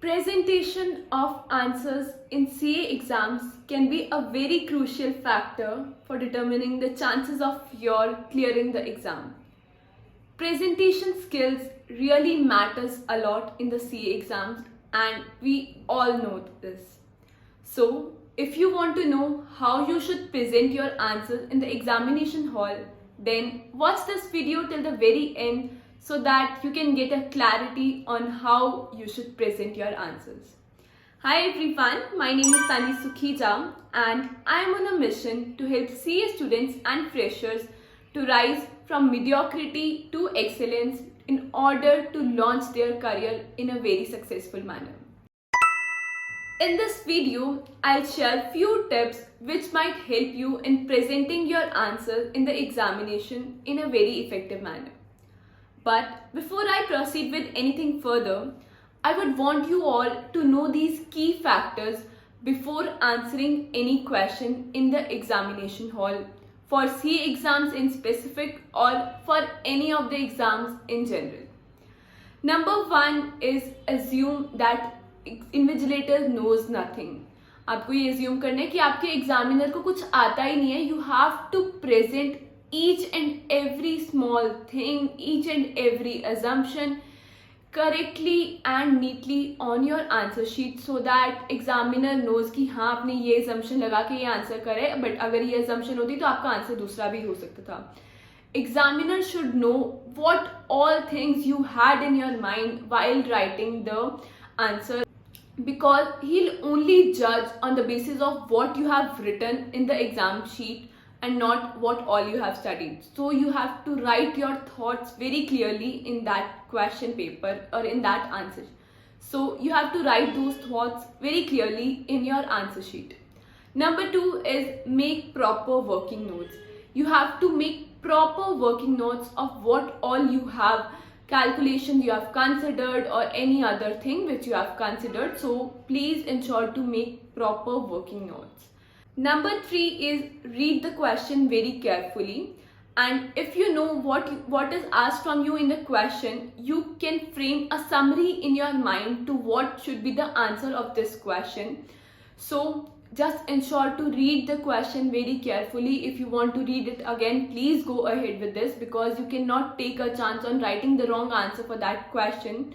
Presentation of answers in CA exams can be a very crucial factor for determining the chances of your clearing the exam. Presentation skills really matters a lot in the CA exams and we all know this. So, if you want to know how you should present your answers in the examination hall, then watch this video till the very end so that you can get a clarity on how you should present your answers. Hi everyone, my name is Tani Sukhija and I am on a mission to help CA students and freshers to rise from mediocrity to excellence in order to launch their career in a very successful manner. In this video, I'll share few tips which might help you in presenting your answers in the examination in a very effective manner. But before I proceed with anything further, I would want you all to know these key factors before answering any question in the examination hall for CA exams in specific or for any of the exams in general. Number one is assume that invigilator knows nothing. आपको ये assume करना है कि आपके examiner को कुछ आता ही नहीं है. You have to present each and every small thing, each and every assumption correctly and neatly on your answer sheet so that examiner knows कि हाँ आपने ये एजम्पशन लगा के ये आंसर करे, बट अगर ये एजम्पशन होती तो आपका आंसर दूसरा भी हो सकता था. Examiner should know what all things you had in your mind while writing the answer, because he'll only judge on the basis of what you have written in the exam sheet and not what all you have studied. So you have to write your thoughts very clearly in that question paper or in that answer. So you have to write those thoughts very clearly in your answer sheet. Number two is make proper working notes. You have to make proper working notes of what all you have calculations you have considered or any other thing which you have considered. So please ensure to make proper working notes. Number three is read the question very carefully, and if you know what is asked from you in the question, you can frame a summary in your mind to what should be the answer of this question. So just ensure to read the question very carefully. If you want to read it again, please go ahead with this, because you cannot take a chance on writing the wrong answer for that question.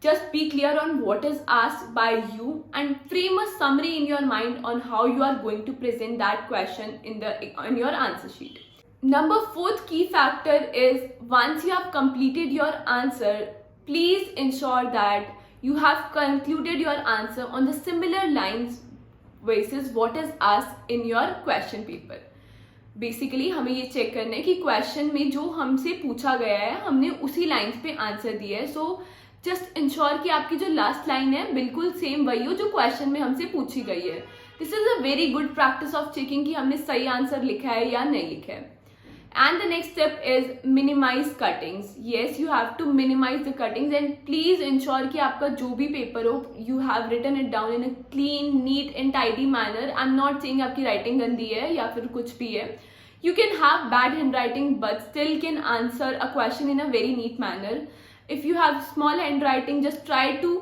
Just be clear on what is asked by you and frame a summary in your mind on how you are going to present that question in your answer sheet. Number fourth key factor is once you have completed your answer, please ensure that you have concluded your answer on the similar lines versus what is asked in your question paper. Basically हमें ये check करना है कि question में जो हमसे पूछा गया है हमने उसी लाइन्स पे आंसर दिया है. सो जस्ट इंश्योर कि आपकी जो लास्ट लाइन है बिल्कुल सेम वही हो जो क्वेश्चन में हमसे पूछी गई है. This is a very good practice of checking कि हमने सही आंसर लिखा है या नहीं लिखा है. And the next step is minimize cuttings. Yes, you have to minimize the cuttings and please ensure कि आपका जो भी पेपर हो you have written it down in a clean, neat and tidy manner. I'm not saying आपकी writing गंदी है या फिर कुछ भी है. You can have bad handwriting but still can answer a question in a very neat manner. If you have small handwriting, just try to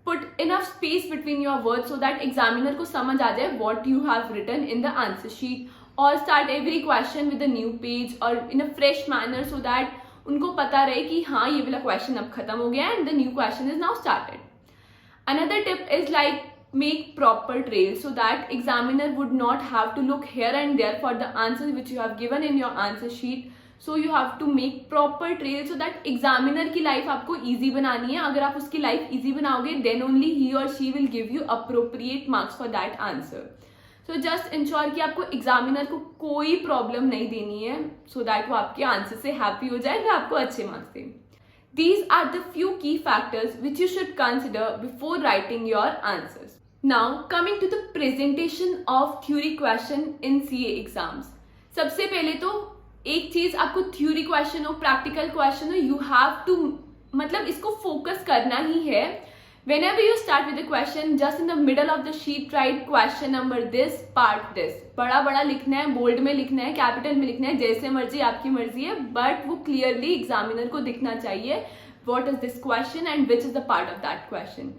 put enough space between your words so that examiner को समझ आ जाए what you have written in the answer sheet. Or start every question with a new page or in a fresh manner so that उनको पता रहे कि हाँ ये वाला question अब खत्म हो गया and the new question is now started. Another tip is like make proper trails so that examiner would not have to look here and there for the answers which you have given in your answer sheet. So you have to make proper trails so that examiner की life आपको easy बनानी है. अगर आप उसकी life easy बनाओगे then only he or she will give you appropriate marks for that answer. So just ensure कि आपको एग्जामिनर को कोई प्रॉब्लम नहीं देनी है so that वो आपके आंसर से हैप्पी हो जाए, फिर आपको अच्छे मार्क्स दें. These are the few key factors which you should consider before writing your answers. Now coming to the presentation of theory question in CA exams. सबसे पहले तो एक चीज आपको थ्योरी क्वेश्चन हो प्रैक्टिकल क्वेश्चन हो, you have to मतलब इसको फोकस करना ही है. Whenever you start with a question, just in the middle of the sheet write question number this, part this. बड़ा बड़ा लिखना है, बोल्ड में लिखना है, कैपिटल में लिखना है, जैसे मर्जी आपकी मर्जी है, बट वो क्लियरली एग्जामिनर को दिखना चाहिए what is this question and which is the part of that question.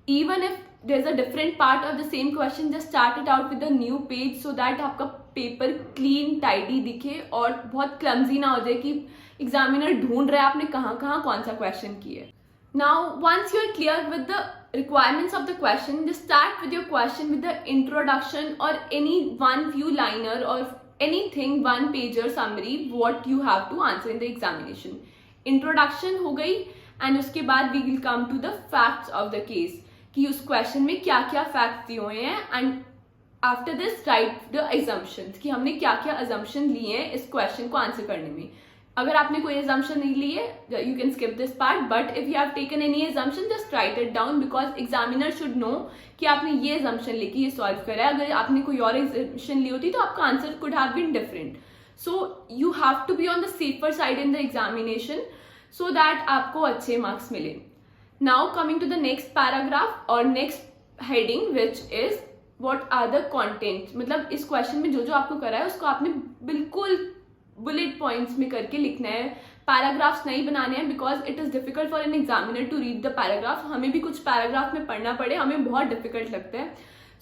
even if there's a different part of the same question, just start it out with a new page so that आपका paper clean tidy दिखे और बहुत clumsy ना हो जाए कि examiner ढूंढ रहा है आपने कहाँ कहाँ कौन सा क्वेश्चन किया है. Now, once you are clear with the requirements of the question, just start with your question with the introduction or any one few liner or anything, one pager summary what you have to answer in the examination. Introduction हो गई and उसके बाद we will come to the facts of the case कि उस question में क्या क्या facts दिए हुए हैं, and after this write the assumptions कि हमने क्या क्या assumption लिए हैं इस question को answer करने में. अगर आपने कोई assumption नहीं ली है you can skip this part, but if you have taken any assumption just write it down because examiner should know कि आपने ये assumption लेके ये solve करा है. अगर आपने कोई और assumption ली होती तो आपका answer could have been different. So you have to be on the safer side in the examination so that आपको अच्छे marks मिले. Now coming to the next paragraph or next heading which is what are the contents. मतलब इस question में जो जो आपको करा है उसको आपने बिल्कुल बुलेट पॉइंट्स में करके लिखना है. पैराग्राफ्स नहीं बनाने हैं because it is difficult for an examiner to read the paragraph. हमें भी कुछ पैराग्राफ में पढ़ना पड़े, हमें बहुत डिफिकल्ट लगता है.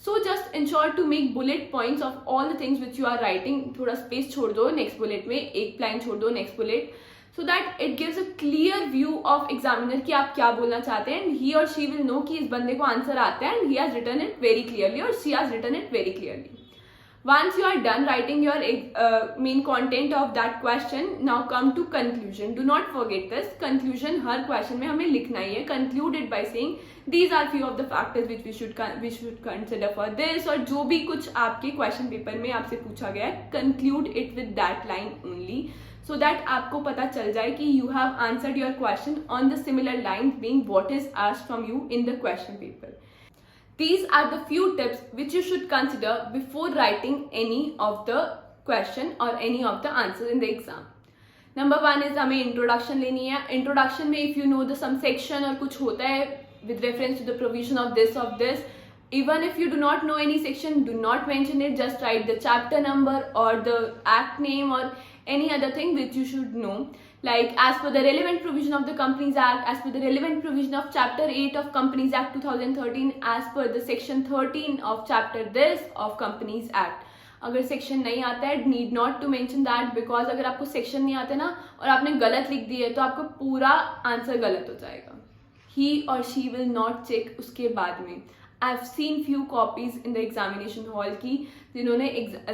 So just ensure to make bullet points of all the things which you are writing. थोड़ा स्पेस छोड़ दो नेक्स्ट बुलेट में, एक लाइन छोड़ दो next bullet, so that it gives a clear view of examiner कि आप क्या बोलना चाहते हैं. एंड ही और शी विल नो कि इस बंदे को आंसर आता है and he has written it very clearly और she has written it very clearly. Once you are done writing your main content of that question, now come to conclusion. Do not forget this. Conclusion her question में हमें लिखना ही है. Conclude it by saying these are few of the factors which we should consider for this, और जो भी कुछ आपके question paper में आपसे पूछा गया है, conclude it with that line only, so that आपको पता चल जाए कि you have answered your question on the similar lines being what is asked from you in the question paper. These are the few tips which you should consider before writing any of the question or any of the answers in the exam. Number one is हमें introduction लेनी है. Introduction में if you know the some section और कुछ होता है with reference to the provision of this, even if you do not know any section, do not mention it. Just write the chapter number or the act name or any other thing which you should know. Like as per the relevant provision of the Companies Act, as per the relevant provision of Chapter 8 of Companies Act 2013, as per the Section 13 of Chapter this of Companies Act. अगर section नहीं आता है need not to mention that, because अगर आपको section नहीं आता ना और आपने गलत लिख दिया है तो आपका पूरा आंसर गलत हो जाएगा. ही और शी विल नॉट चेक उसके बाद में. I have seen few copies in the examination hall की जिन्होंने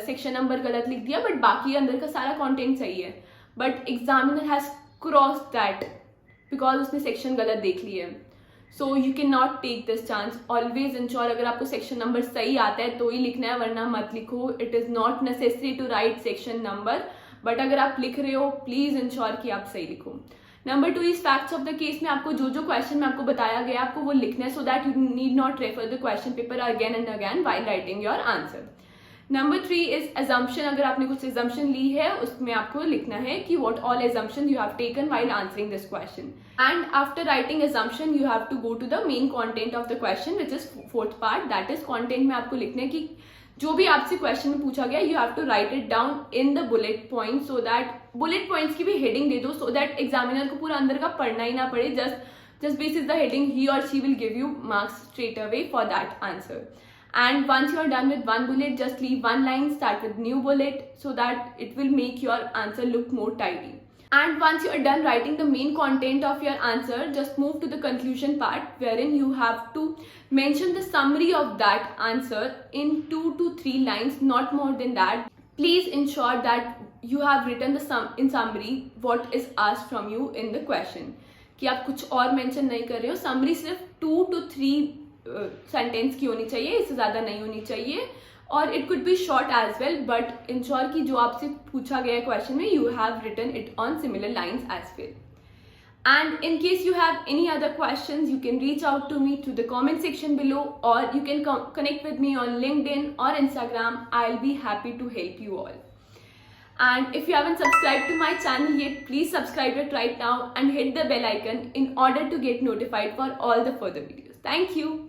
सेक्शन नंबर गलत लिख दिया बट बाकी अंदर का सारा कॉन्टेंट सही है, but examiner has cross that because उसने सेक्शन गलत देख लिया है. So you can not take this chance. Always ensure अगर आपको सेक्शन नंबर सही आता है तो ही लिखना है, वरना मत लिखो. It is not necessary to write section number, but अगर आप लिख रहे हो प्लीज इंश्योर कि आप सही लिखो. Number 2 is facts of the case में आपको जो जो क्वेश्चन में आपको बताया गया आपको वो लिखना है, so that you need not refer the question paper again and again while writing your answer. Number 3 is assumption. अगर आपने कुछ assumption ली है उसमें आपको लिखना है कि what all assumptions you have taken while answering this question. And after writing assumption you have to go to the main content of the question which is fourth part, that is content में आपको लिखना है कि जो भी आपसे question में पूछा गया you have to write it down in the bullet points, so that bullet points की भी heading दे दो so that examiner को पूरा अंदर का पढ़ना ही ना पड़े. just basis the heading he or she will give you marks straight away for that answer. And once you are done with one bullet, just leave one line, start with new bullet so that it will make your answer look more tidy. And once you are done writing the main content of your answer, just move to the conclusion part wherein you have to mention the summary of that answer in 2 to 3 lines, not more than that. Please ensure that you have written in summary what is asked from you in the question. कि आप कुछ और mention नहीं कर रहे हो. summary सिर्फ 2 to 3 sentence की होनी चाहिए, इससे ज़्यादा नहीं होनी चाहिए. और it could be short as well, but ensure कि जो आपसे पूछा गया क्वेश्चन में you have written it on similar lines as well. And in case you have any other questions, you can reach out to me through the comment section below, or you can connect with me on LinkedIn or Instagram. I'll be happy to help you all. And if you haven't subscribed to my channel yet, please subscribe it right now and hit the bell icon in order to get notified for all the further videos. Thank you.